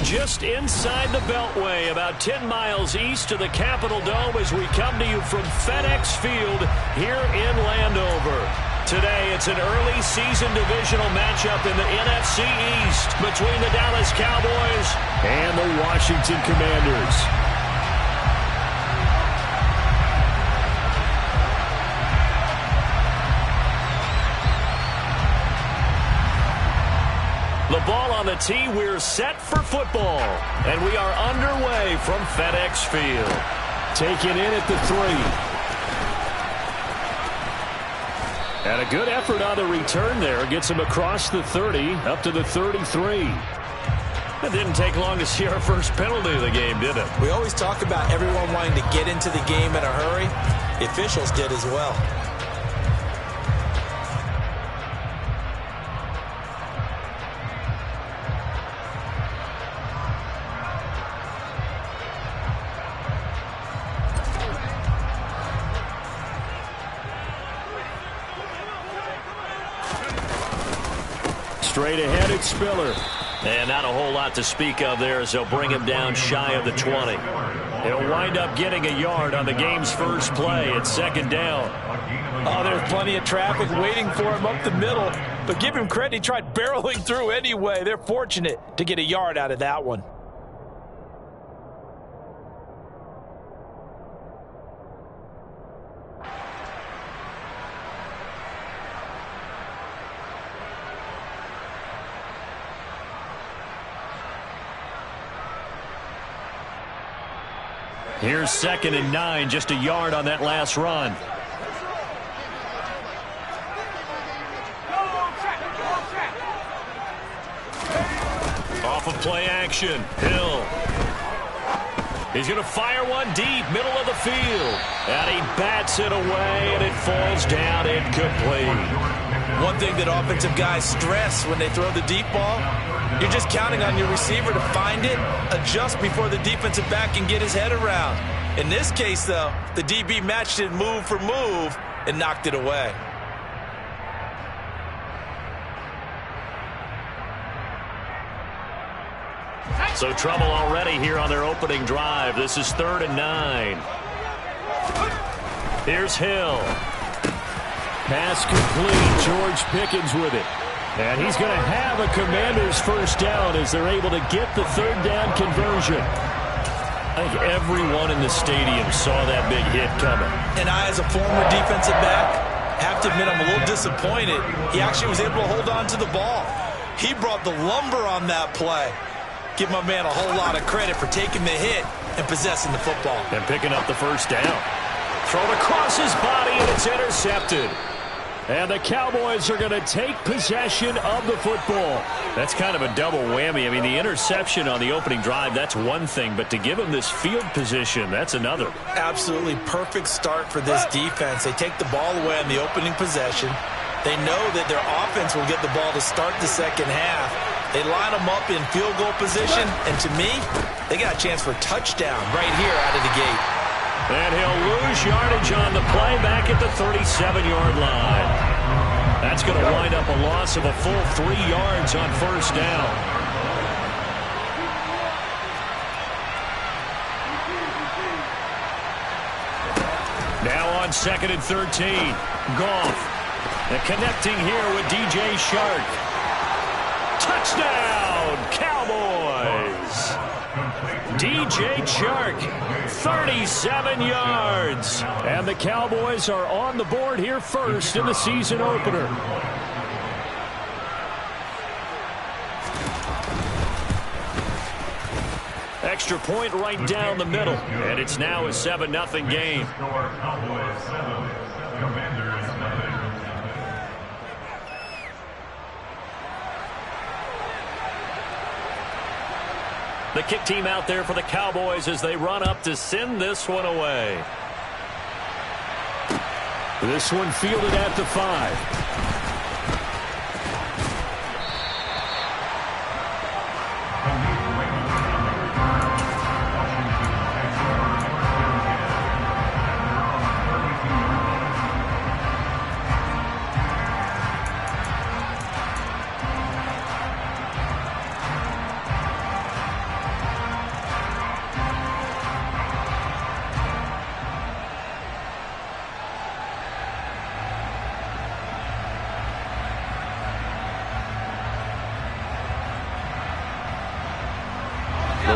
just inside the Beltway, about 10 miles east of the Capitol Dome as we come to you from FedEx Field here in Landover. Today, it's an early season divisional matchup in the NFC East between the Dallas Cowboys and the Washington Commanders. The ball on the tee, we're set for football. And we are underway from FedEx Field. Taken in at the 3. And a good effort on the return there. Gets him across the 30, up to the 33. It didn't take long to see our first penalty of the game, did it? We always talk about everyone wanting to get into the game in a hurry. The officials did as well. Straight ahead, it's Spiller. And not a whole lot to speak of there as they'll bring him down shy of the 20. He'll wind up getting a yard on the game's first play. It's second down. Oh, there's plenty of traffic waiting for him up the middle. But give him credit, he tried barreling through anyway. They're fortunate to get a yard out of that one. Here's 2nd and 9, just a yard on that last run. Off of play action, Hill. He's going to fire one deep, middle of the field. And he bats it away, and it falls down incomplete. One thing that offensive guys stress when they throw the deep ball, you're just counting on your receiver to find it, adjust before the defensive back can get his head around. In this case, though, the DB matched it move for move and knocked it away. So trouble already here on their opening drive. This is 3rd and 9. Here's Hill. Pass complete. George Pickens with it. And he's going to have a Commanders first down as they're able to get the 3rd down conversion. I think everyone in the stadium saw that big hit coming. And I, as a former defensive back, have to admit I'm a little disappointed. He actually was able to hold on to the ball. He brought the lumber on that play. Give my man a whole lot of credit for taking the hit and possessing the football. And picking up the first down. Thrown across his body, and it's intercepted. And the Cowboys are going to take possession of the football. That's kind of a double whammy. I mean, the interception on the opening drive, that's one thing. But to give them this field position, that's another. Absolutely perfect start for this defense. They take the ball away on the opening possession. They know that their offense will get the ball to start the second half. They line them up in field goal position. And to me, they got a chance for a touchdown right here out of the gate. And he'll lose yardage on the play back at the 37-yard line. That's going to wind up a loss of a full 3 yards on first down. Now on 2nd and 13. Goff. And connecting here with DJ Chark. Touchdown, Cowboys! DJ Chark, 37 yards. And the Cowboys are on the board here first in the season opener. Extra point right down the middle. And it's now a 7-0 game. The kick team out there for the Cowboys as they run up to send this one away. This one fielded at the 5.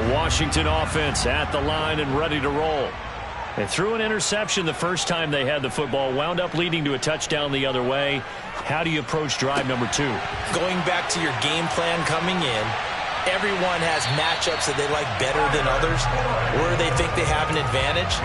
The Washington offense at the line and ready to roll. They threw an interception the first time they had the football, wound up leading to a touchdown the other way. How do you approach drive number 2? Going back to your game plan coming in, everyone has matchups that they like better than others, where they think they have an advantage.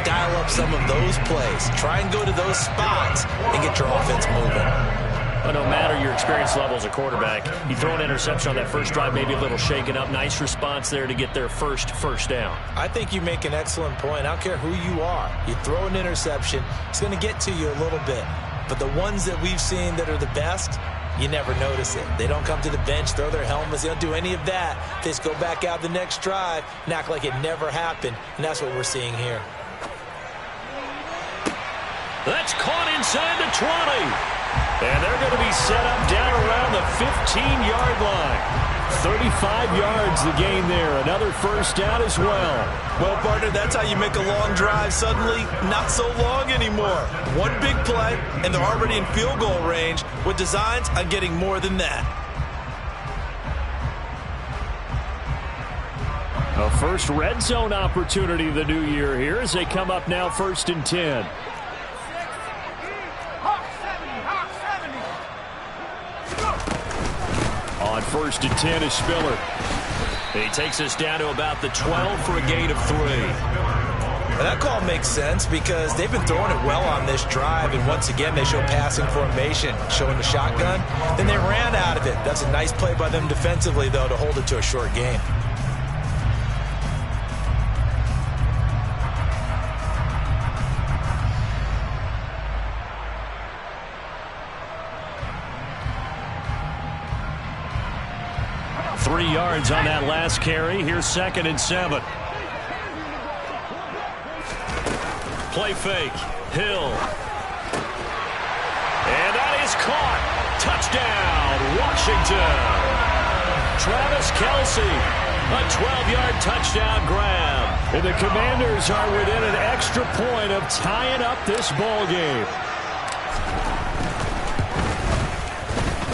Dial up some of those plays. Try and go to those spots and get your offense moving. But no matter your experience level as a quarterback, you throw an interception on that first drive, maybe a little shaken up. Nice response there to get their first down. I think you make an excellent point. I don't care who you are. You throw an interception, it's going to get to you a little bit. But the ones that we've seen that are the best, you never notice it. They don't come to the bench, throw their helmets. They don't do any of that. They just go back out the next drive and act like it never happened. And that's what we're seeing here. That's caught inside the 20. And they're going to be set up down around the 15-yard line. 35 yards the gain there. Another first down as well. Well, partner, that's how you make a long drive suddenly not so long anymore. One big play, and they're already in field goal range with designs on getting more than that. A first red zone opportunity of the new year here as they come up now 1st and 10. On 1st and 10 is Spiller. He takes us down to about the 12 for a gain of 3. And that call makes sense because they've been throwing it well on this drive, and once again they show passing formation, showing the shotgun. Then they ran out of it. That's a nice play by them defensively, though, to hold it to a short gain. Yards on that last carry. Here's 2nd and 7. Play fake. Hill. And that is caught. Touchdown, Washington. Travis Kelce. A 12-yard touchdown grab. And the Commanders are within an extra point of tying up this ball game.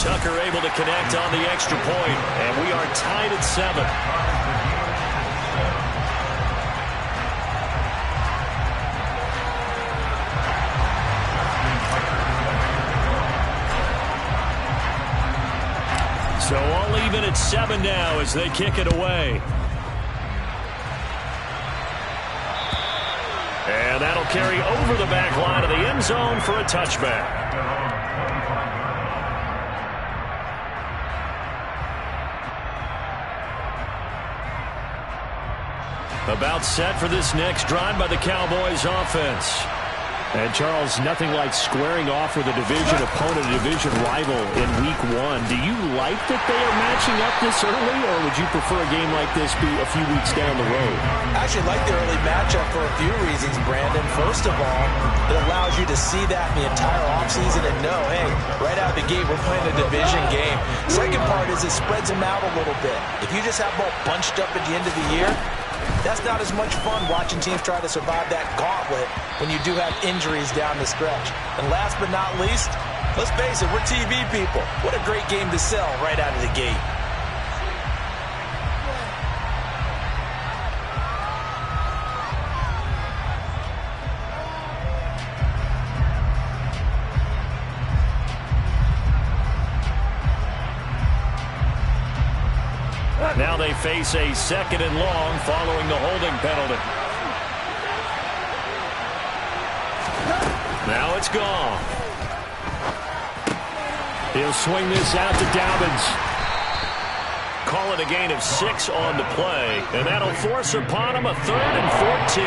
Tucker able to connect on the extra point, and we are tied at 7. So all even at 7 now as they kick it away. And that'll carry over the back line of the end zone for a touchback. About set for this next drive by the Cowboys offense. And, Charles, nothing like squaring off with a division opponent, a division rival in Week 1. Do you like that they are matching up this early, or would you prefer a game like this be a few weeks down the road? I actually like the early matchup for a few reasons, Brandon. First of all, it allows you to see that in the entire offseason and know, hey, right out of the gate, we're playing a division game. Second part is it spreads them out a little bit. If you just have them all bunched up at the end of the year, that's not as much fun watching teams try to survive that gauntlet when you do have injuries down the stretch. And last but not least, let's face it, we're TV people. What a great game to sell right out of the gate. Now they face a 2nd and long following the holding penalty. Now it's gone. He'll swing this out to Dobbins. Call it a gain of 6 on the play, and that'll force upon him a 3rd and 14.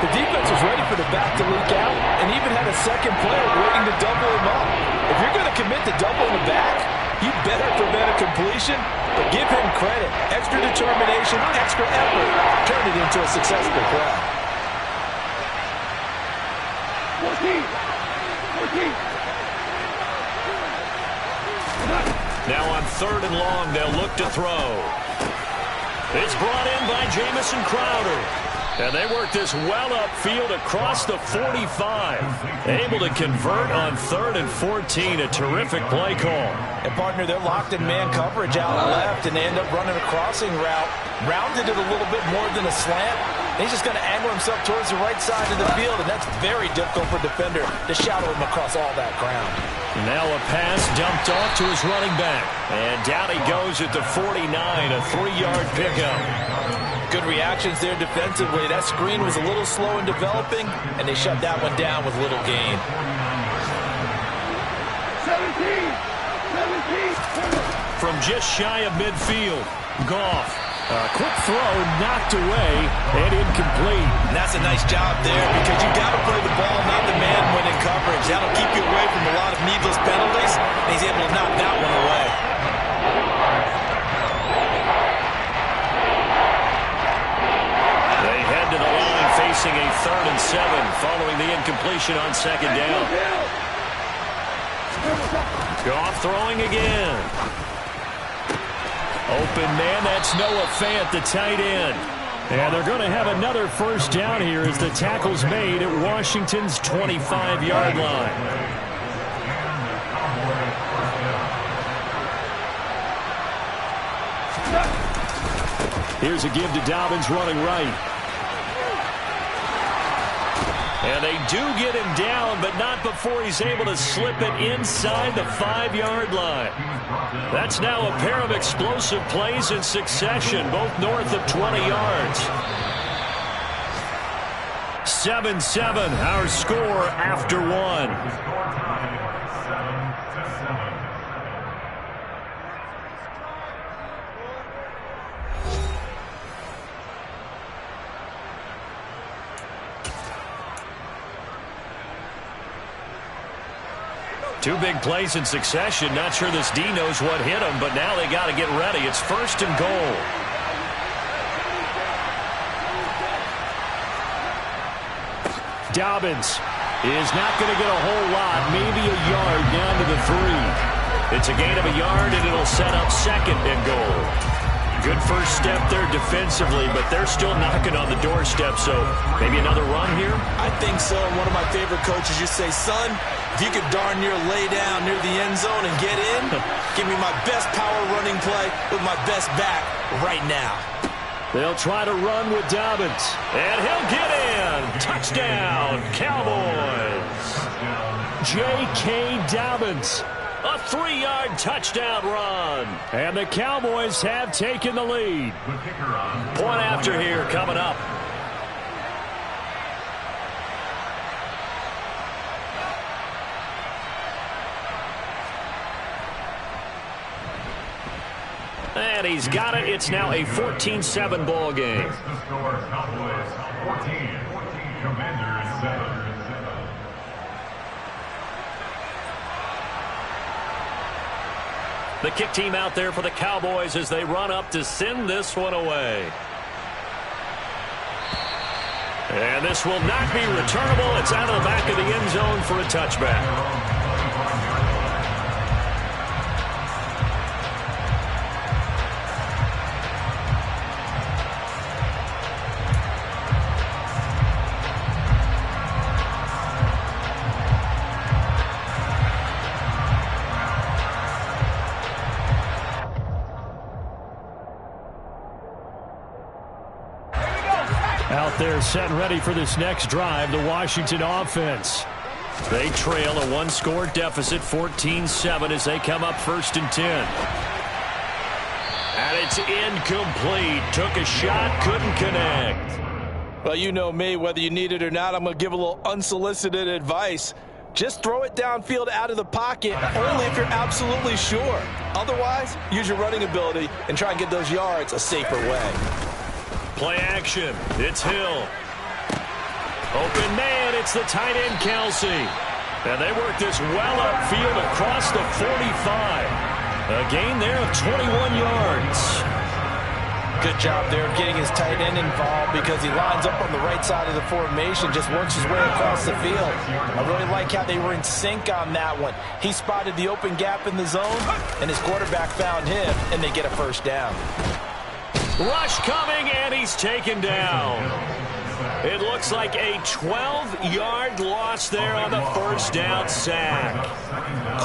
The defense was ready for the back to leak out and even had a second player waiting to double him up. If you're going to commit to doubling the back, you better prevent a completion, but give him credit. Extra determination, extra effort, turned it into a successful play. 14. Now on 3rd and long, they'll look to throw. It's brought in by Jamison Crowder. And they work this well upfield across the 45. Able to convert on 3rd and 14. A terrific play call. And, partner, they're locked in man coverage out left, and they end up running a crossing route. Rounded it a little bit more than a slant. And he's just going to angle himself towards the right side of the field, and that's very difficult for a defender to shadow him across all that ground. Now a pass dumped off to his running back. And down he goes at the 49, a 3-yard pickup. Good reactions there defensively. That screen was a little slow in developing, and they shut that one down with little gain. 17. From just shy of midfield, Goff. A quick throw knocked away and incomplete. And that's a nice job there because you got to play the ball, not the man when in coverage. That'll keep you away from a lot of needless penalties, and he's able to knock that one away. They head to the line facing a 3rd and 7 following the incompletion on 2nd down. Goff throwing again. Open man, that's Noah Fant, the tight end. And they're going to have another first down here as the tackle's made at Washington's 25-yard line. Here's a give to Dobbins running right. And they do get him down, but not before he's able to slip it inside the 5-yard line. That's now a pair of explosive plays in succession, both north of 20 yards. 7-7, our score after 1. Two big plays in succession. Not sure this D knows what hit him, but now they got to get ready. It's 1st and goal. Dobbins is not going to get a whole lot, maybe a yard down to the 3. It's a gain of a yard, and it'll set up 2nd and goal. Good first step there defensively, but they're still knocking on the doorstep, so maybe another run here? I think so. And one of my favorite coaches used to say, son, if you could darn near lay down near the end zone and get in, give me my best power running play with my best back right now. They'll try to run with Dobbins, and he'll get in. Touchdown, Cowboys. J.K. Dobbins. A 3-yard touchdown run. And the Cowboys have taken the lead. Point after here coming up. And he's got it. It's now a 14-7 ball game. Cowboys 14, Commanders 7. The kick team out there for the Cowboys as they run up to send this one away. And this will not be returnable. It's out of the back of the end zone for a touchback. Out there set and ready for this next drive, the Washington offense. They trail a 1-score deficit, 14-7, as they come up 1st and 10. And it's incomplete. Took a shot, couldn't connect. Well, you know me, whether you need it or not, I'm going to give a little unsolicited advice. Just throw it downfield out of the pocket, only if you're absolutely sure. Otherwise, use your running ability and try and get those yards a safer way. Play action. It's Hill. Open man. It's the tight end, Kelsey. And they work this well upfield across the 45. A gain there of 21 yards. Good job there getting his tight end involved because he lines up on the right side of the formation, just works his way across the field. I really like how they were in sync on that one. He spotted the open gap in the zone, and his quarterback found him, and they get a first down. Rush coming, and he's taken down. It looks like a 12-yard loss there on the first down sack.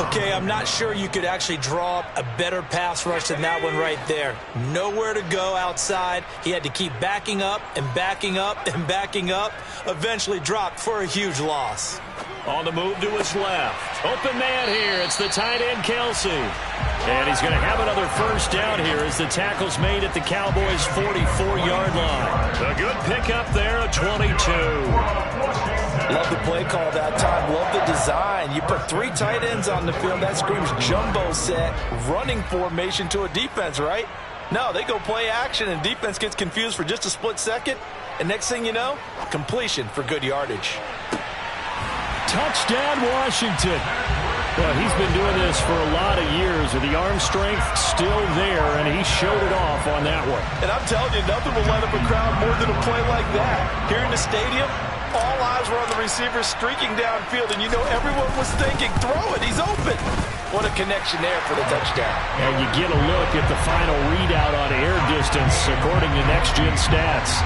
Okay, I'm not sure you could actually draw up a better pass rush than that one right there. Nowhere to go outside. He had to keep backing up and backing up and backing up. Eventually dropped for a huge loss. On the move to his left. Open man here. It's the tight end, Kelsey. And he's going to have another first down here as the tackle's made at the Cowboys' 44-yard line. A good pickup there at 22. Love the play call that time. Love the design. You put 3 tight ends on the field. That screams jumbo set, running formation to a defense, right? No, they go play action, and defense gets confused for just a split second. And next thing you know, completion for good yardage. Touchdown, Washington. Well, he's been doing this for a lot of years with the arm strength still there, and he showed it off on that one. And I'm telling you, nothing will light up a crowd more than a play like that. Here in the stadium, all eyes were on the receiver streaking downfield, and you know everyone was thinking, throw it, he's open. What a connection there for the touchdown. And you get a look at the final readout on air distance, according to Next Gen Stats.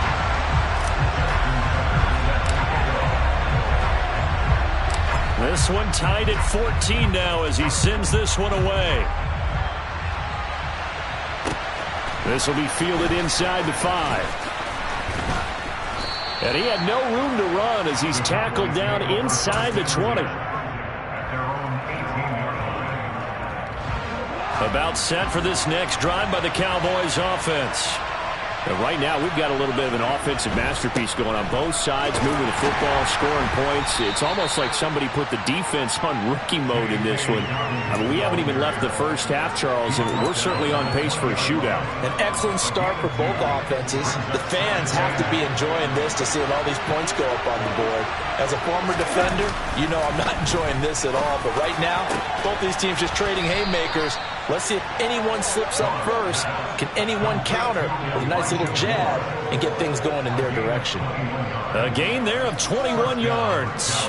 This one tied at 14 now as he sends this one away. This will be fielded inside the 5. And he had no room to run as he's tackled down inside the 20. About set for this next drive by the Cowboys offense. And right now, we've got a little bit of an offensive masterpiece going on both sides, moving the football, scoring points. It's almost like somebody put the defense on rookie mode in this one. I mean, we haven't even left the first half, Charles, and we're certainly on pace for a shootout. An excellent start for both offenses. The fans have to be enjoying this to see all these points go up on the board. As a former defender, you know I'm not enjoying this at all. But right now, both these teams just trading haymakers. Let's see if anyone slips up first. Can anyone counter with a nice little jab and get things going in their direction? A gain there of 21 yards.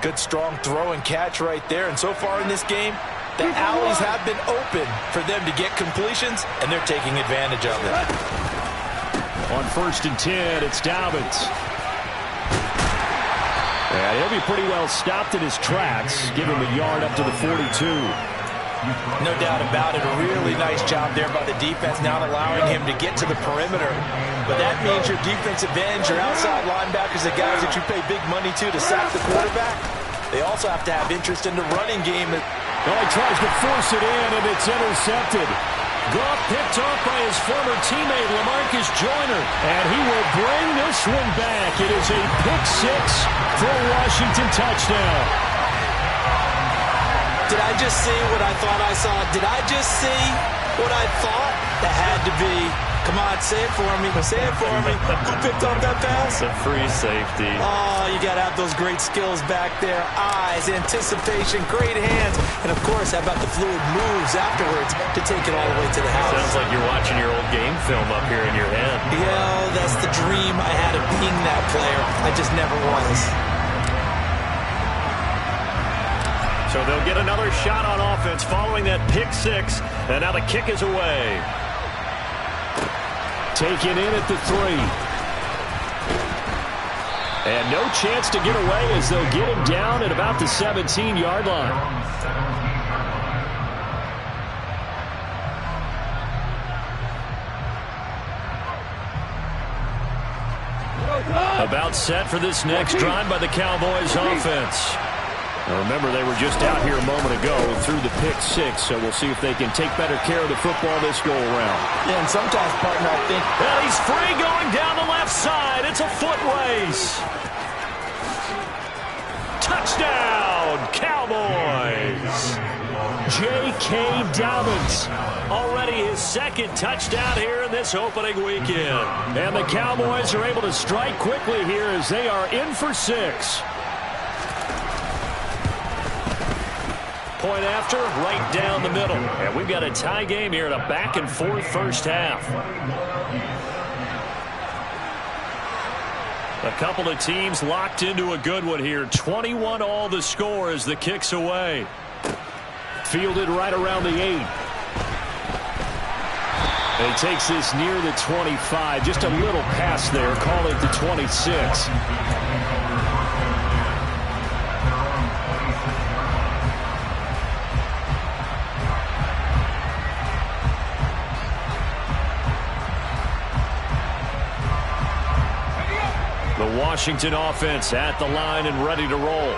Good strong throw and catch right there. And so far in this game, the alleys have been open for them to get completions, and they're taking advantage of it. On 1st and 10, it's Dobbins. And he'll be pretty well stopped in his tracks. Give him a yard up to the 42. No doubt about it. A really nice job there by the defense, not allowing him to get to the perimeter. But that means your defensive ends, your outside linebackers, the guys that you pay big money to sack the quarterback, they also have to have interest in the running game. Well, he tries to force it in, and it's intercepted. Goff picked off by his former teammate, LaMarcus Joyner. And he will bring this one back. It is a pick-6 for a Washington touchdown. Did I just see what I thought I saw? Did I just see what I thought? That had to be. Come on, say it for me. Say it for me. Who picked up that pass? The free safety. Oh, you got to have those great skills back there. Eyes, anticipation, great hands. And, of course, how about the fluid moves afterwards to take it all the way to the house? Sounds like you're watching your old game film up here in your head. Yeah, that's the dream I had of being that player. I just never was. So they'll get another shot on offense following that pick-6. And now the kick is away. Taken in at the 3. And no chance to get away as they'll get him down at about the 17-yard line. About set for this next drive by the Cowboys offense. Now remember, they were just out here a moment ago and threw the pick-6, so we'll see if they can take better care of the football this go-around. Yeah, and sometimes, partner, I think... And he's free going down the left side. It's a foot race. Touchdown, Cowboys. J.K. Dobbins. Already his second touchdown here in this opening weekend. And the Cowboys are able to strike quickly here as they are in for 6. Point after, right down the middle. And we've got a tie game here in a back-and-forth first half. A couple of teams locked into a good one here. 21-all the score as the kick's away. Fielded right around the 8. He takes this near the 25, just a little pass there, call it the 26. The Washington offense at the line and ready to roll.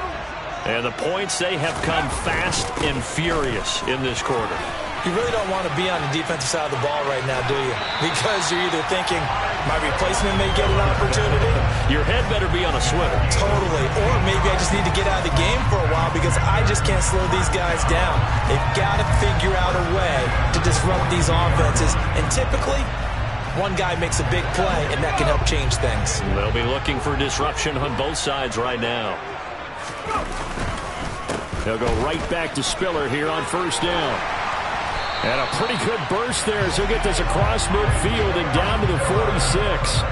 And the points, they have come fast and furious in this quarter. You really don't want to be on the defensive side of the ball right now, do you? Because you're either thinking, my replacement may get an opportunity. Your head better be on a swivel. Totally. Or maybe I just need to get out of the game for a while because I just can't slow these guys down. They've got to figure out a way to disrupt these offenses. And typically, one guy makes a big play, and that can help change things. They'll be looking for disruption on both sides right now. They'll go right back to Spiller here on first down. And a pretty good burst there as he'll get this across midfield and down to the 46.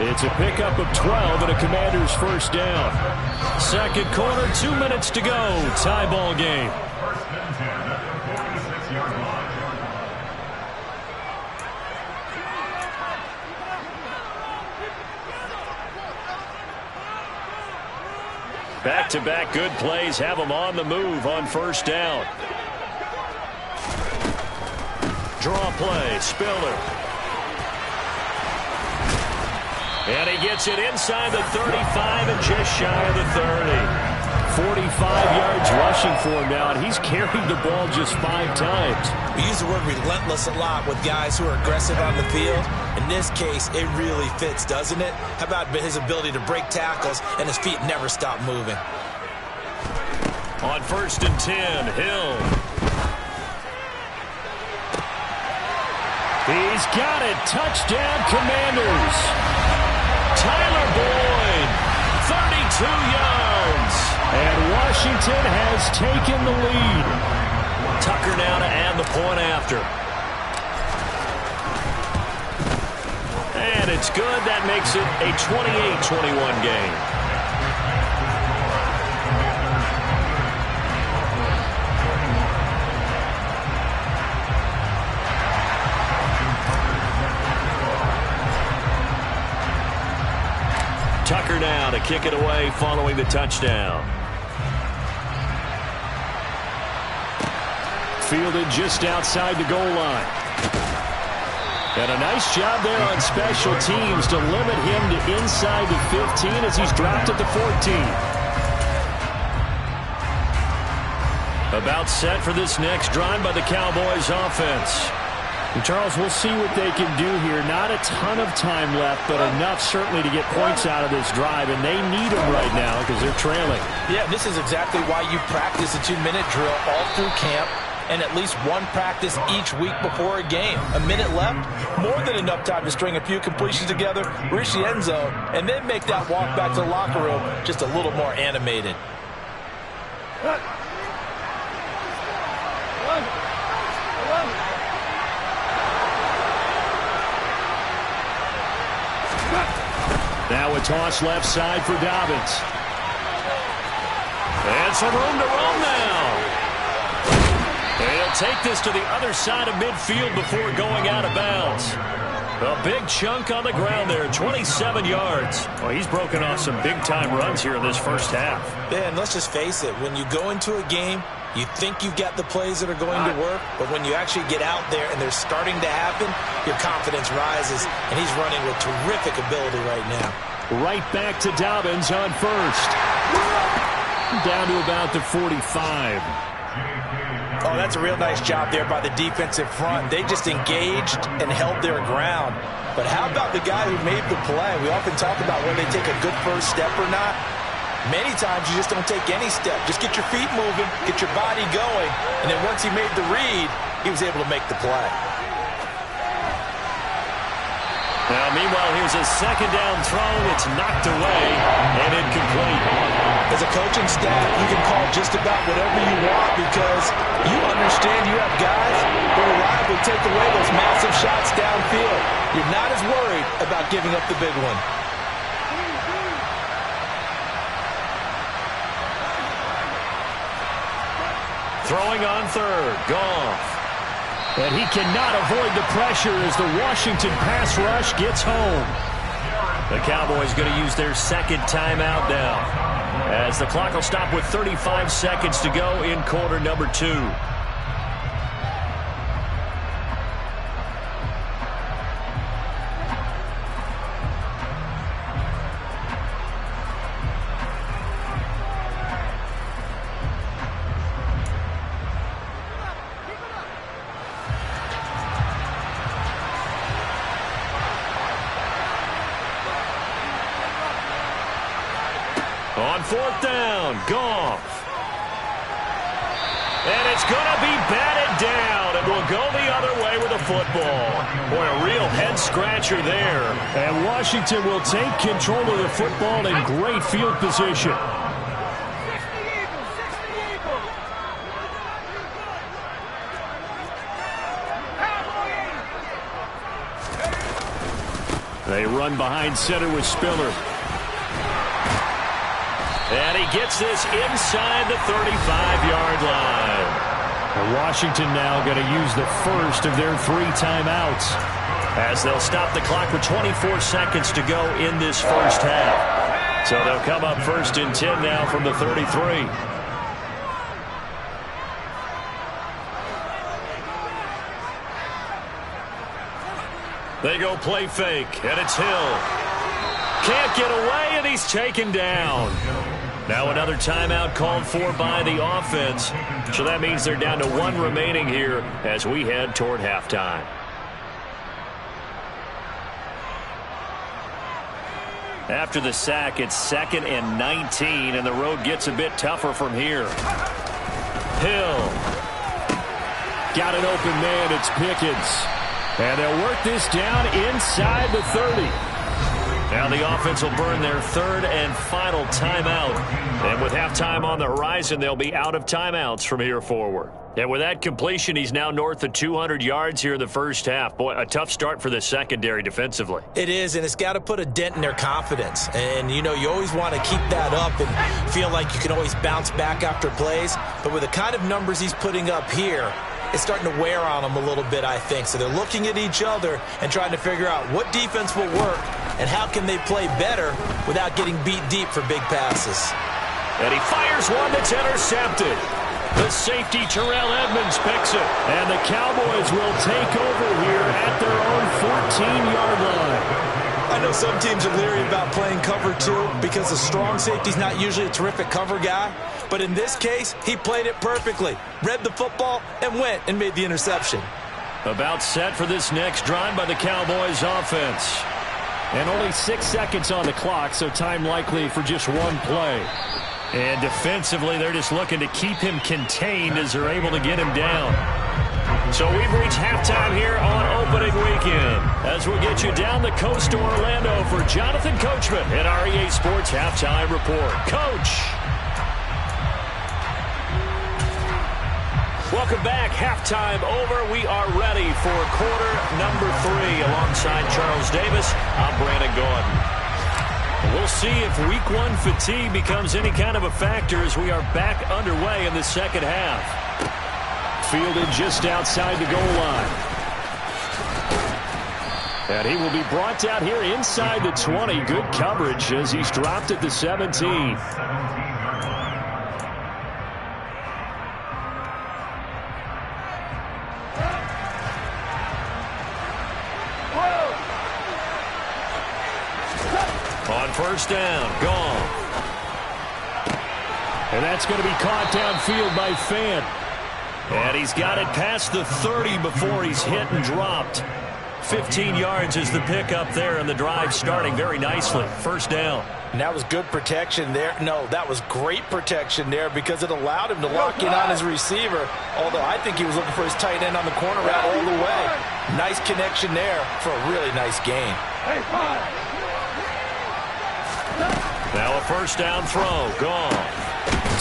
It's a pickup of 12 and a Commanders first down. Second quarter, 2 minutes to go. Tie ball game. First and 10 at the 46-yard line. Back-to-back good plays have them on the move on first down. Draw play, Spiller. And he gets it inside the 35 and just shy of the 30. 45 yards rushing for him now, and he's carried the ball just 5 times. We use the word relentless a lot with guys who are aggressive on the field. In this case, it really fits, doesn't it? How about his ability to break tackles and his feet never stop moving? On first and 10, Hill. He's got it. Touchdown, Commanders. Tyler Boyd, 32 yards. And Washington has taken the lead. Tucker now to add the point after. And it's good. That makes it a 28-21 game. Tucker now to kick it away following the touchdown. Fielded just outside the goal line. And a nice job there on special teams to limit him to inside the 15 as he's dropped at the 14. About set for this next drive by the Cowboys offense. And Charles, we'll see what they can do here. Not a ton of time left, but enough certainly to get points out of this drive, and they need them right now because they're trailing. Yeah, this is exactly why you practice a 2-minute drill all through camp and at least one practice each week before a game. A minute left, more than enough time to string a few completions together, reach the end zone, and then make that walk back to the locker room just a little more animated. Now a toss left side for Dobbins. And some room to roam now. And he'll take this to the other side of midfield before going out of bounds. A big chunk on the ground there, 27 yards. Well, he's broken off some big-time runs here in this first half. Yeah, and let's just face it, when you go into a game, you think you've got the plays that are going to work, but when you actually get out there and they're starting to happen, your confidence rises, and he's running with terrific ability right now. Right back to Dobbins on first. Down to about the 45. Oh, that's a real nice job there by the defensive front. They just engaged and held their ground. But how about the guy who made the play? We often talk about when they take a good first step or not. Many times you just don't take any step. Just get your feet moving, get your body going, and then once he made the read, he was able to make the play. Now, meanwhile, here's a second down throw. It's knocked away and incomplete. As a coaching staff, you can call just about whatever you want because you understand you have guys who reliably take away those massive shots downfield. You're not as worried about giving up the big one. Throwing on third, Goff. And he cannot avoid the pressure as the Washington pass rush gets home. The Cowboys going to use their second timeout now, as the clock will stop with 35 seconds to go in quarter number 2. On fourth down, Goff. And it's going to be batted down, and will go the other way with the football. Boy, a real head-scratcher there. And Washington will take control of the football in great field position. They run behind center with Spiller. And he gets this inside the 35-yard line. And Washington now going to use the first of their 3 timeouts, as they'll stop the clock with 24 seconds to go in this first half. So they'll come up 1st and 10 now from the 33. They go play fake, and it's Hill. Can't get away, and he's taken down. Now another timeout called for by the offense. So that means they're down to 1 remaining here as we head toward halftime. After the sack, it's 2nd and 19, and the road gets a bit tougher from here. Hill. Got an open man, it's Pickens. And they'll work this down inside the 30. Now the offense will burn their 3rd and final timeout. And with halftime on the horizon, they'll be out of timeouts from here forward. And with that completion, he's now north of 200 yards here in the first half. Boy, a tough start for the secondary defensively. It is, and it's got to put a dent in their confidence. And, you know, you always want to keep that up and feel like you can always bounce back after plays. But with the kind of numbers he's putting up here, it's starting to wear on them a little bit, I think. So they're looking at each other and trying to figure out what defense will work and how can they play better without getting beat deep for big passes. And he fires one that's intercepted. The safety, Terrell Edmonds, picks it. And the Cowboys will take over here at their own 14-yard line. I know some teams are leery about playing cover 2 because the strong safety's not usually a terrific cover guy. But in this case, he played it perfectly. Read the football and went and made the interception. About set for this next drive by the Cowboys offense. And only 6 seconds on the clock, so time likely for just 1 play. And defensively, they're just looking to keep him contained as they're able to get him down. So we've reached halftime here on opening weekend, as we'll get you down the coast to Orlando for Jonathan Coachman at our EA Sports Halftime Report. Coach. Welcome back. Halftime over. We are ready for quarter number 3. Alongside Charles Davis, I'm Brandon Gordon. We'll see if week 1 fatigue becomes any kind of a factor as we are back underway in the second half. Fielded just outside the goal line. And he will be brought out here inside the 20. Good coverage as he's dropped at the 17. On first down, gone. And that's going to be caught downfield by Fant. And he's got it past the 30 before he's hit and dropped. 15 yards is the pickup there, and the drive starting very nicely. First down. And that was good protection there. No, that was great protection there because it allowed him to lock in on his receiver, although I think he was looking for his tight end on the corner route all the way. Nice connection there for a really nice gain. Now a first down throw, gone.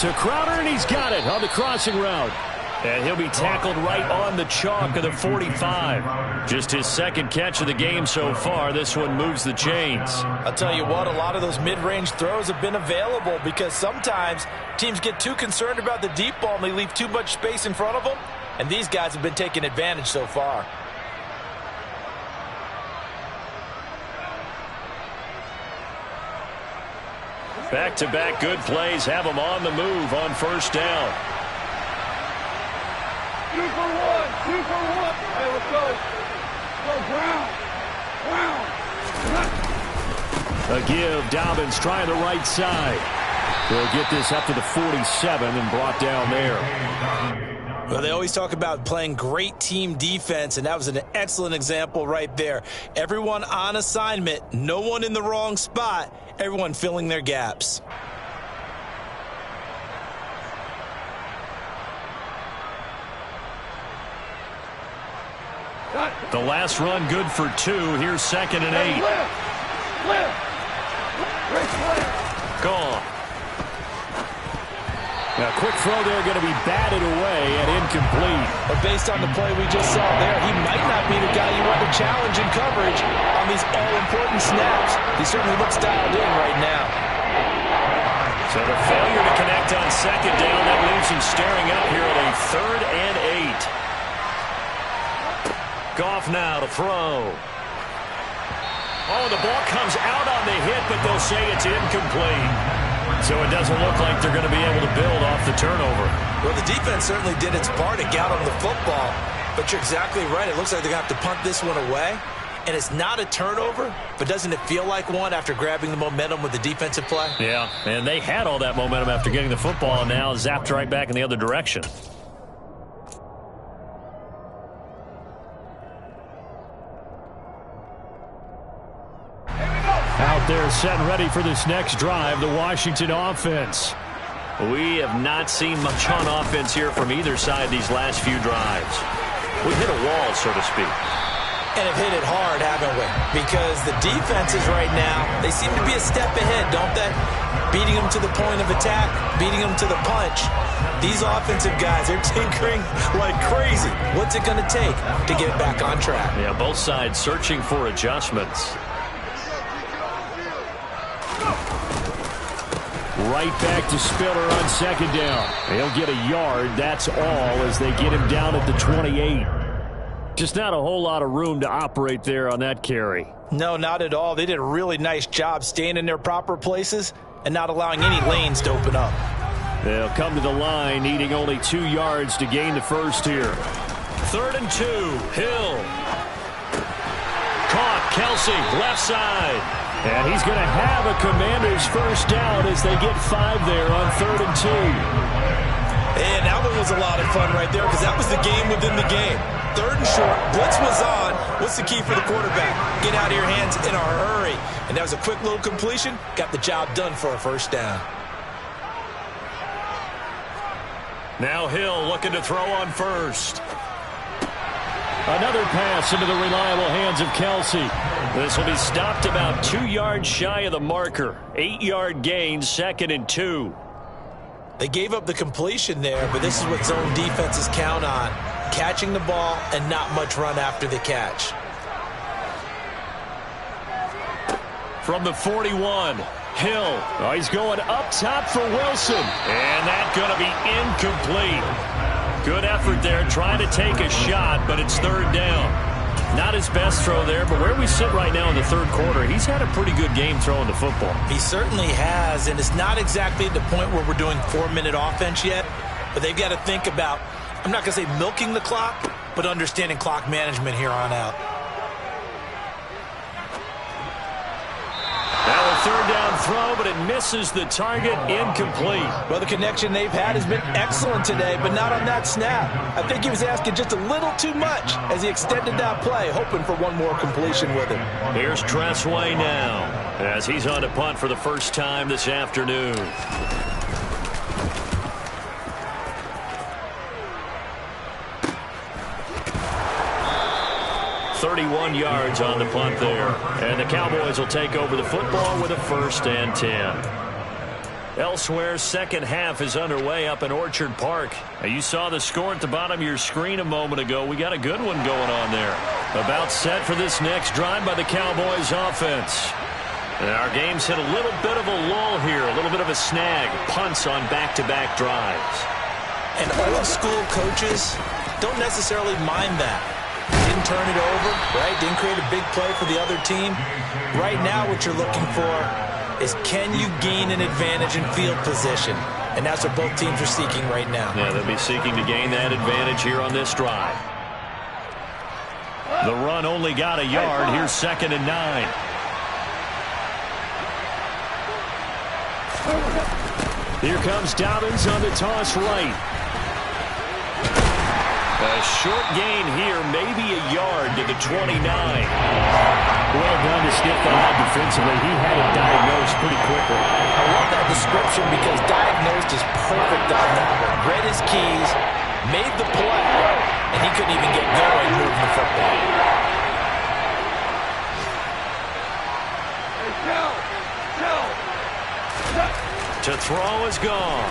To Crowder, and he's got it on the crossing route. And he'll be tackled right on the chalk of the 45. Just his second catch of the game so far. This one moves the chains. I'll tell you what, a lot of those mid-range throws have been available because sometimes teams get too concerned about the deep ball and they leave too much space in front of them. And these guys have been taking advantage so far. Back-to-back good plays have them on the move on first down. 2 for 1. 2 for 1. Hey, let's go. Go, ground. A give. Dobbins trying the right side. They'll get this up to the 47 and brought down there. Well, they always talk about playing great team defense, and that was an excellent example right there. Everyone on assignment, no one in the wrong spot, everyone filling their gaps. The last run good for 2. Here's 2nd and 8. Gone. A quick throw there going to be batted away and incomplete. But based on the play we just saw there, he might not be the guy you want to challenge in coverage on these all-important snaps. He certainly looks dialed in right now. So the failure to connect on 2nd down, that leaves him staring up here at a 3rd and 8. Goff now to throw. Oh, the ball comes out on the hit, but they'll say it's incomplete. So it doesn't look like they're going to be able to build off the turnover. Well, the defense certainly did its part to get on the football, but you're exactly right. It looks like they're going to have to punt this one away, and it's not a turnover, but doesn't it feel like one after grabbing the momentum with the defensive play? Yeah, and they had all that momentum after getting the football, and now zapped right back in the other direction. Out there set and ready for this next drive, the Washington offense. We have not seen much on offense here from either side these last few drives. We hit a wall, so to speak. And have hit it hard, haven't we? Because the defenses right now, they seem to be a step ahead, don't they? Beating them to the point of attack, beating them to the punch. These offensive guys are tinkering like crazy. What's it going to take to get back on track? Yeah, both sides searching for adjustments. Right back to Spiller on 2nd down. He'll get a yard, that's all, as they get him down at the 28. Just not a whole lot of room to operate there on that carry. No, not at all. They did a really nice job staying in their proper places and not allowing any lanes to open up. They'll come to the line, needing only 2 yards to gain the first here. 3rd and 2, Hill. Caught, Kelsey, left side. And he's going to have a Commanders first down as they get 5 there on 3rd and 2. And that one was a lot of fun right there because that was the game within the game. 3rd and short, blitz was on. What's the key for the quarterback? Get out of your hands in a hurry. And that was a quick little completion. Got the job done for a first down. Now Hill looking to throw on first. Another pass into the reliable hands of Kelsey. This will be stopped about 2 yards shy of the marker. 8-yard gain, 2nd and 2. They gave up the completion there, but this is what zone defenses count on. Catching the ball and not much run after the catch. From the 41, Hill. Oh, he's going up top for Wilson. And that's going to be incomplete. Good effort there, trying to take a shot, but it's 3rd down. Not his best throw there, but where we sit right now in the 3rd quarter, he's had a pretty good game throwing the football. He certainly has, and it's not exactly at the point where we're doing 4-minute offense yet, but they've got to think about, I'm not going to say milking the clock, but understanding clock management here on out. Now a 3rd down throw, but it misses the target, incomplete. Well, the connection they've had has been excellent today, but not on that snap. I think he was asking just a little too much as he extended that play, hoping for one more completion with him. Here's Tressway now, as he's on to punt for the first time this afternoon. 31 yards on the punt there. And the Cowboys will take over the football with a 1st and 10. Elsewhere, second half is underway up in Orchard Park. Now, you saw the score at the bottom of your screen a moment ago. We got a good one going on there. About set for this next drive by the Cowboys offense. And our game's hit a little bit of a lull here, a little bit of a snag. Punts on back-to-back drives. And old school coaches don't necessarily mind that. Didn't turn it over, right? Didn't create a big play for the other team. Right now what you're looking for is, can you gain an advantage in field position? And that's what both teams are seeking right now. Yeah, they'll be seeking to gain that advantage here on this drive. The run only got a yard. Here's 2nd and 9. Here comes Dobbins on the toss right. A short gain here, maybe a yard to the 29. Well done to stick that out defensively. He had it diagnosed pretty quickly. I love that description because diagnosed is perfect on that one. Read his keys, made the play, and he couldn't even get going moving the football. To throw is gone.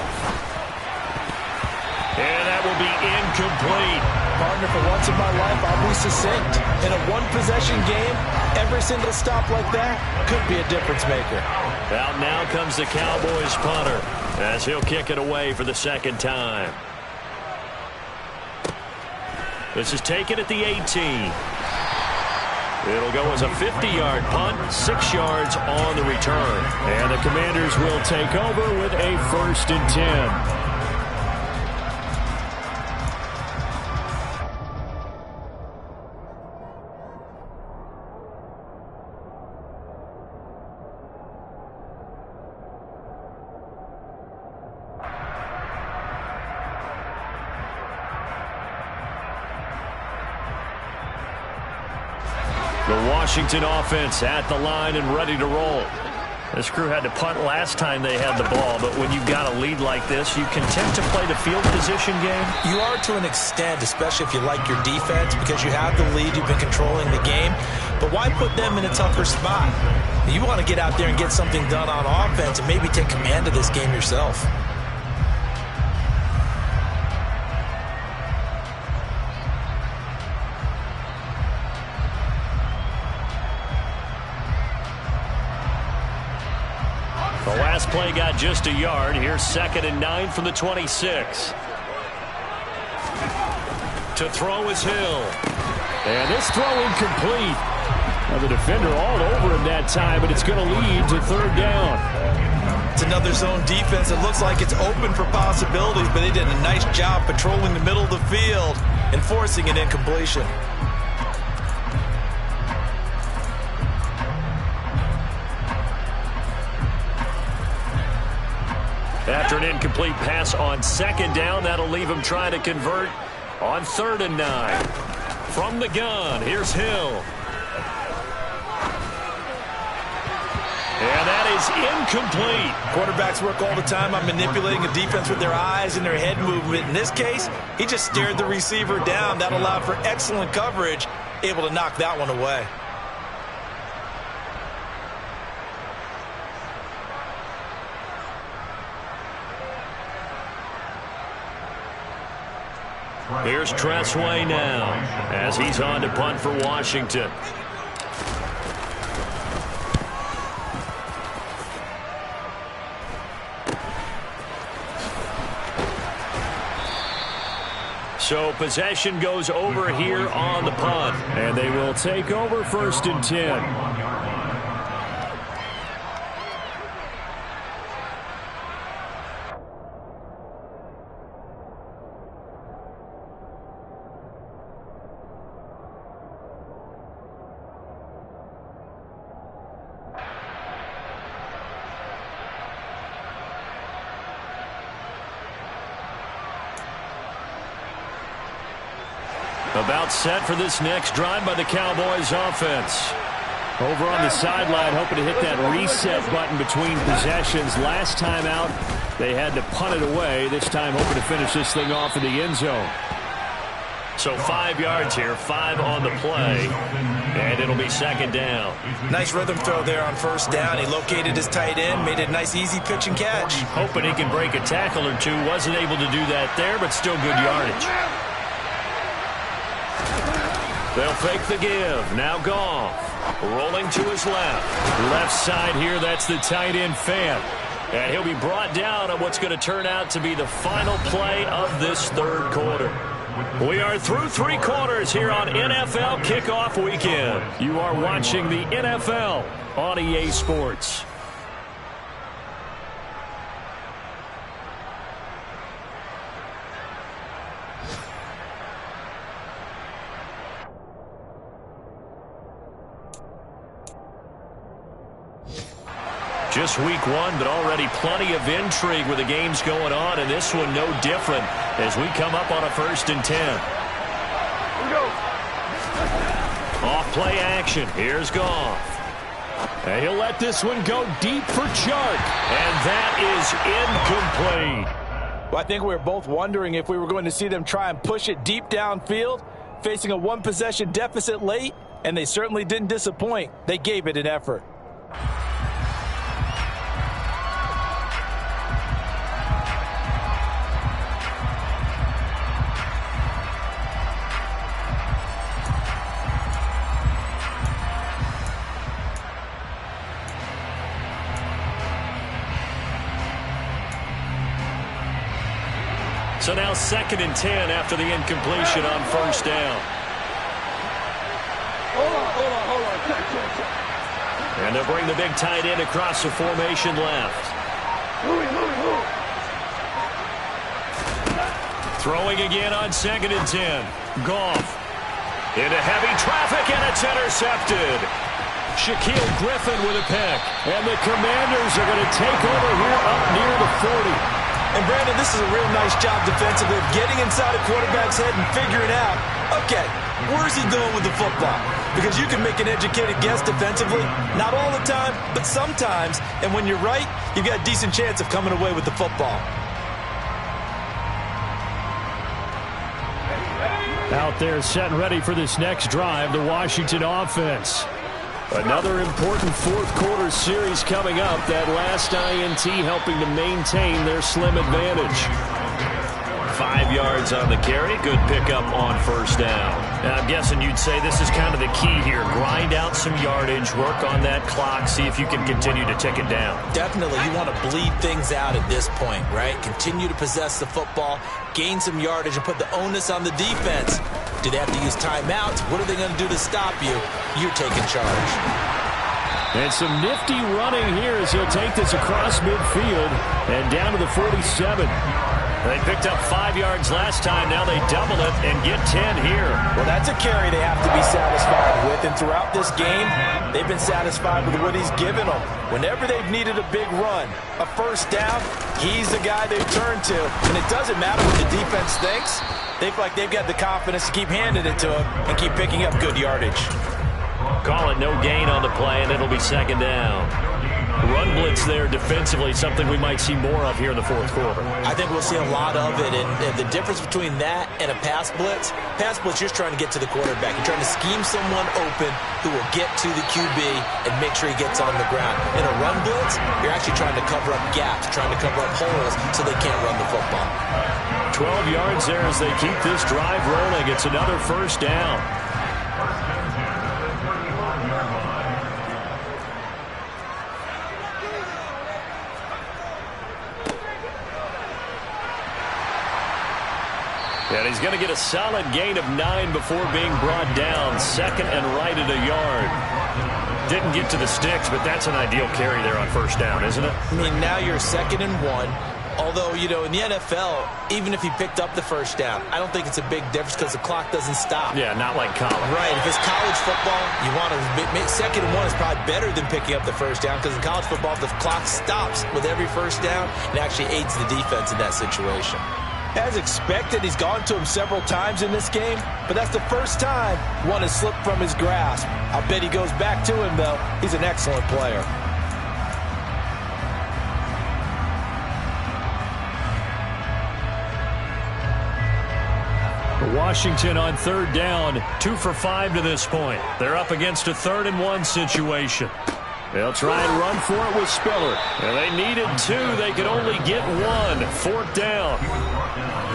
And that will be incomplete. Partner, for once in my life, I'll be succinct. In a one-possession game, every single stop like that could be a difference maker. Out now comes the Cowboys punter as he'll kick it away for the second time. This is taken at the 18. It'll go as a 50-yard punt, 6 yards on the return. And the Commanders will take over with a 1st and 10. The Washington offense at the line and ready to roll. This crew had to punt last time they had the ball, but when you've got a lead like this, you content to play the field position game? You are to an extent, especially if you like your defense, because you have the lead, you've been controlling the game. But why put them in a tougher spot? You want to get out there and get something done on offense and maybe take command of this game yourself. The last play got just a yard. Here's 2nd and 9 from the 26. To throw is Hill. And this throw incomplete. Now the defender all over him that time, but it's going to lead to 3rd down. It's another zone defense. It looks like it's open for possibilities, but they did a nice job patrolling the middle of the field and forcing an incompletion. After an incomplete pass on 2nd down, that'll leave him trying to convert on 3rd and 9. From the gun, here's Hill. And that is incomplete. Quarterbacks work all the time on manipulating a defense with their eyes and their head movement. In this case, he just stared the receiver down. That allowed for excellent coverage, able to knock that one away. Here's Tressway now as he's on to punt for Washington. So possession goes over here on the punt, and they will take over 1st and 10. About set for this next drive by the Cowboys offense. Over on the sideline, hoping to hit that reset button between possessions. Last time out, they had to punt it away. This time hoping to finish this thing off in the end zone. So 5 yards here, 5 on the play, and it'll be second down. Nice rhythm throw there on first down. He located his tight end, made it a nice easy pitch and catch. Hoping he can break a tackle or two. Wasn't able to do that there, but still good yardage. They'll fake the give. Now Goff. Rolling to his left. Left side here, that's the tight end Fant. And he'll be brought down on what's going to turn out to be the final play of this third quarter. We are through 3 quarters here on NFL Kickoff Weekend. You are watching the NFL on EA Sports. Just week 1, but already plenty of intrigue with the games going on, and this one no different as we come up on a 1st and 10. Here we go. Off play action. Here's Goff. And he'll let this one go deep for Chark. And that is incomplete. Well, I think we were both wondering if we were going to see them try and push it deep downfield, facing a 1-possession deficit late, and they certainly didn't disappoint. They gave it an effort. So now 2nd and 10 after the incompletion on first down. Hold on. Check. And they'll bring the big tight end across the formation left. Move. Throwing again on 2nd and 10. Goff. Into heavy traffic, and it's intercepted. Shaquille Griffin with a pick. And the Commanders are going to take over here up near the 40. And, Brandon, this is a real nice job defensively of getting inside a quarterback's head and figuring out, okay, where's he going with the football? Because you can make an educated guess defensively, not all the time, but sometimes. And when you're right, you've got a decent chance of coming away with the football. Out there set and ready for this next drive, the Washington offense. Another important 4th quarter series coming up. That last INT helping to maintain their slim advantage. 5 yards on the carry. Good pickup on first down. And I'm guessing you'd say this is kind of the key here. Grind out some yardage, work on that clock, see if you can continue to tick it down. Definitely. You want to bleed things out at this point, right? Continue to possess the football, gain some yardage, and put the onus on the defense. Do they have to use timeouts? What are they going to do to stop you? You're taking charge. And some nifty running here as he'll take this across midfield and down to the 47. They picked up 5 yards last time. Now they double it and get 10 here. Well, that's a carry they have to be satisfied with. And throughout this game, they've been satisfied with what he's given them. Whenever they've needed a big run, a first down, he's the guy they turn to. And it doesn't matter what the defense thinks. They feel like they've got the confidence to keep handing it to him and keep picking up good yardage. Call it no gain on the play, and it'll be second down. Run blitz there defensively, something we might see more of here in the 4th quarter. I think we'll see a lot of it, and the difference between that and a pass blitz, you're just trying to get to the quarterback. You're trying to scheme someone open who will get to the QB and make sure he gets on the ground. In a run blitz, you're actually trying to cover up gaps, trying to cover up holes so they can't run the football. 12 yards there as they keep this drive rolling. It's another first down. And he's going to get a solid gain of 9 before being brought down. 2nd and right at a yard. Didn't get to the sticks, but that's an ideal carry there on first down, isn't it? I mean, now you're 2nd and 1. Although, you know, in the NFL, even if he picked up the first down, I don't think it's a big difference because the clock doesn't stop. Yeah, not like college. Right. If it's college football, you want to make 2nd and 1 is probably better than picking up the first down because in college football, the clock stops with every first down and actually aids the defense in that situation. As expected, he's gone to him several times in this game, but that's the first time one has slipped from his grasp. I'll bet he goes back to him, though. He's an excellent player. Washington on third down, 2 for 5 to this point. They're up against a 3rd-and-1 situation. They'll try and run for it with Spiller. And they needed 2. They could only get 1. 4th down.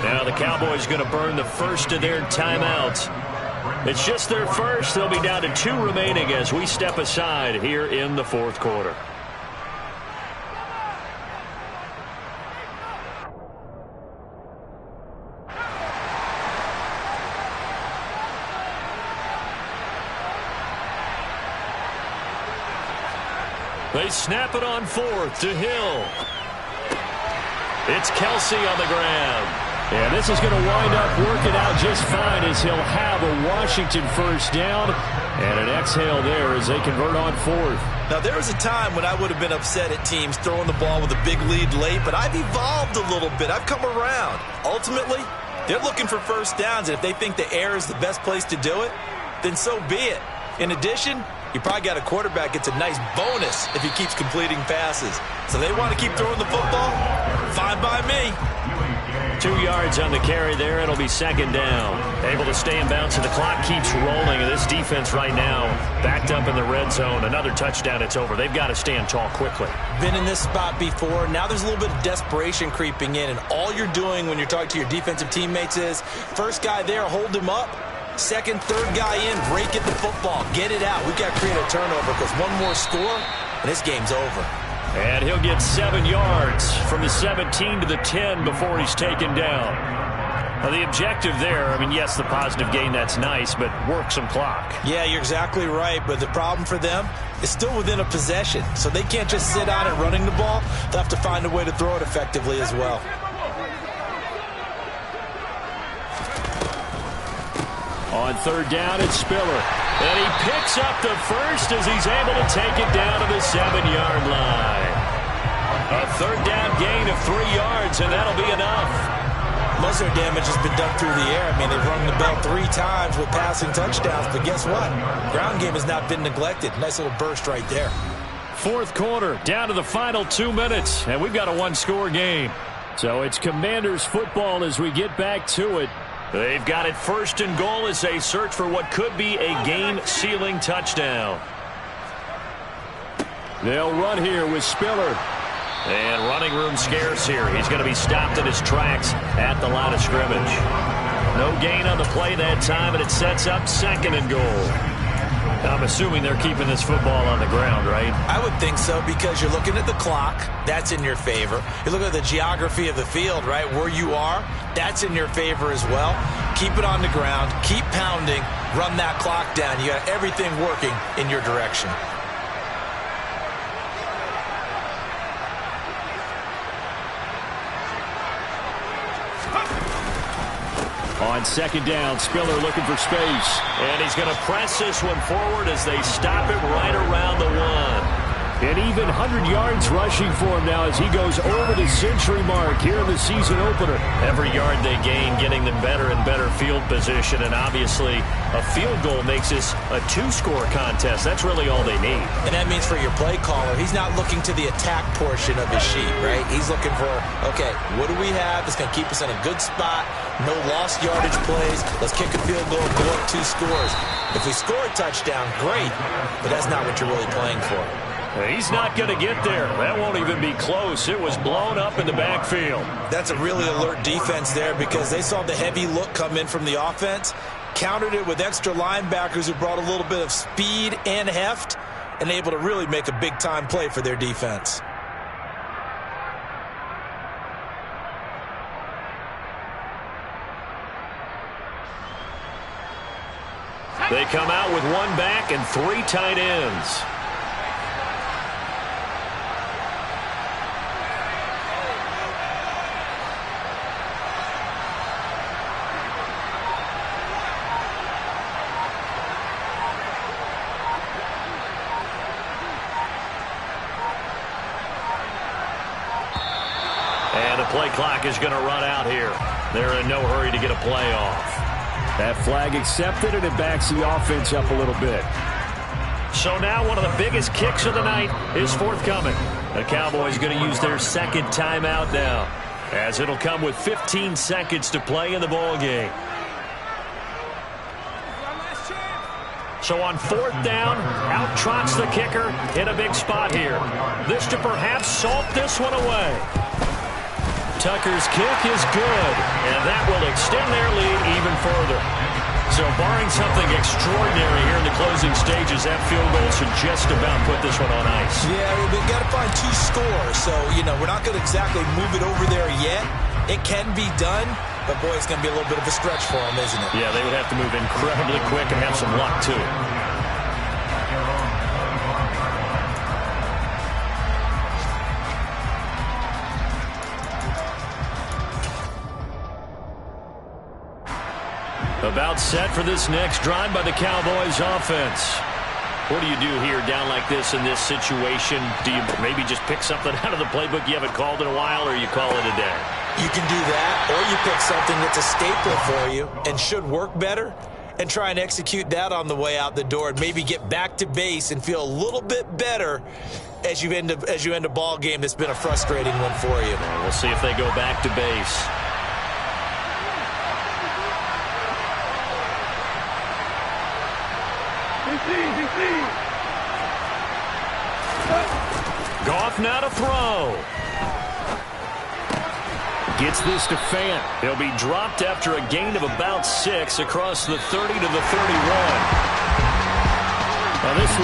Now the Cowboys going to burn the first of their timeouts. It's just their first. They'll be down to 2 remaining as we step aside here in the 4th quarter. They snap it on 4th to Hill. It's Kelsey on the ground. And this is going to wind up working out just fine as he'll have a Washington first down. And an exhale there as they convert on 4th. Now, there was a time when I would have been upset at teams throwing the ball with a big lead late, but I've evolved a little bit. I've come around. Ultimately, they're looking for first downs, and if they think the air is the best place to do it, then so be it. In addition, you probably got a quarterback gets a nice bonus if he keeps completing passes. So they want to keep throwing the football? Fine by me. 2 yards on the carry there. It'll be 2nd down. Able to stay in bounds, and the clock keeps rolling. And this defense right now backed up in the red zone. Another touchdown, it's over. They've got to stand tall quickly. Been in this spot before. Now there's a little bit of desperation creeping in. And all you're doing when you're talking to your defensive teammates is, first guy there, hold him up. Second, third guy in, break at the football. Get it out. We've got to create a turnover because one more score, and this game's over. And he'll get 7 yards from the 17 to the 10 before he's taken down. Now, the objective there, I mean, yes, the positive gain, that's nice, but work some clock. Yeah, you're exactly right, but the problem for them is still within a possession. So they can't just sit on it running the ball. They'll have to find a way to throw it effectively as well. On 3rd down, it's Spiller. And he picks up the first as he's able to take it down to the 7-yard line. A 3rd down gain of 3 yards, and that'll be enough. Most of their damage has been done through the air. I mean, they've rung the bell 3 times with passing touchdowns, but guess what? Ground game has not been neglected. Nice little burst right there. 4th quarter, down to the final 2 minutes, and we've got a 1-score game. So it's Commanders football as we get back to it. They've got it 1st and goal as they search for what could be a game-sealing touchdown. They'll run here with Spiller. And running room scarce here. He's going to be stopped in his tracks at the line of scrimmage. No gain on the play that time, and it sets up 2nd and goal. I'm assuming they're keeping this football on the ground, right? I would think so because you're looking at the clock. That's in your favor. You look at the geography of the field, right, where you are. That's in your favor as well. Keep it on the ground. Keep pounding. Run that clock down. You got everything working in your direction. On 2nd down, Spiller looking for space. And he's going to press this one forward as they stop it right around the 1. And even 100 yards rushing for him now as he goes over the century mark here in the season opener. Every yard they gain getting them better and better field position. And obviously a field goal makes this a 2-score contest. That's really all they need. And that means for your play caller, he's not looking to the attack portion of his sheet, right? He's looking for, okay, what do we have that's going to keep us in a good spot? No lost yardage plays. Let's kick a field goal and go up 2 scores. If we score a touchdown, great. But that's not what you're really playing for. He's not going to get there. That won't even be close. It was blown up in the backfield. That's a really alert defense there because they saw the heavy look come in from the offense, countered it with extra linebackers who brought a little bit of speed and heft, and able to really make a big-time play for their defense. They come out with 1 back and 3 tight ends. And the play clock is going to run out here. They're in no hurry to get a play off. That flag accepted, and it backs the offense up a little bit. So now one of the biggest kicks of the night is forthcoming. The Cowboys going to use their 2nd timeout now, as it'll come with 15 seconds to play in the ball game. So on 4th down, out trots the kicker in a big spot here. This to perhaps salt this one away. Tucker's kick is good, and that will extend their lead even further. So barring something extraordinary here in the closing stages, that field goal should just about put this one on ice. Yeah, we've got to find 2 scores. So, we're not going to exactly move it over there yet. It can be done, but, boy, it's going to be a little bit of a stretch for them, isn't it? Yeah, they would have to move incredibly quick and have some luck, too. About set for this next drive by the Cowboys offense. What do you do here down like this in this situation? Do you maybe just pick something out of the playbook you haven't called in a while, or you call it a day? You can do that, or you pick something that's a staple for you and should work better and try and execute that on the way out the door and maybe get back to base and feel a little bit better as you end a ball game that's been a frustrating one for you. We'll see if they go back to base. Goff now to throw. Gets this to Fant. He'll be dropped after a gain of about 6 across the 30 to the 31. Now this was